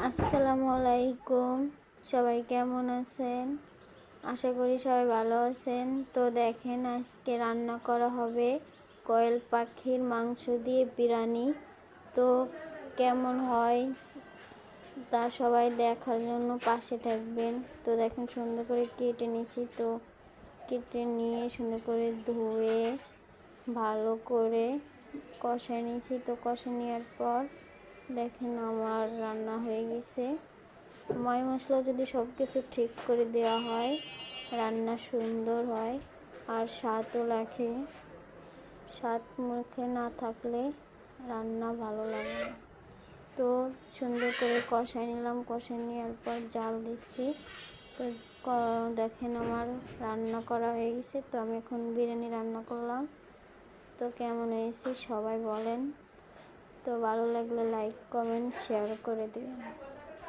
আসসালামু আলাইকুম। সবাই কেমন আছেন? আশা করি সবাই ভালো আছেন। তো দেখেন, আজকে রান্না করা হবে কোয়েল পাখির মাংস দিয়ে বিরিয়ানি। তো কেমন হয় তা সবাই দেখার জন্য পাশে থাকবেন। তো দেখেন, সুন্দর করে কেটে নিয়েছি। তো কেটে নিয়ে সুন্দর করে ধুয়ে ভালো করে কষায় নিয়েছি। তো কষে নেওয়ার পর দেখেন আমার রান্না হয়ে গেছে। ময় মশলা যদি সব কিছু ঠিক করে দেওয়া হয়, রান্না সুন্দর হয় আর স্বাদও লাগে। স্বাদ মুখে না থাকলে রান্না ভালো লাগে না। তো সুন্দর করে কষাই নিলাম। কষাই নেওয়ার পর জাল দিচ্ছি। তো দেখেন আমার রান্না করা হয়ে গেছে। তো আমি এখন বিরিয়ানি রান্না করলাম। তো কেমন হয়েছে সবাই বলেন। তো ভালো লাগলে লাইক, কমেন্ট, শেয়ার করে দিবেন।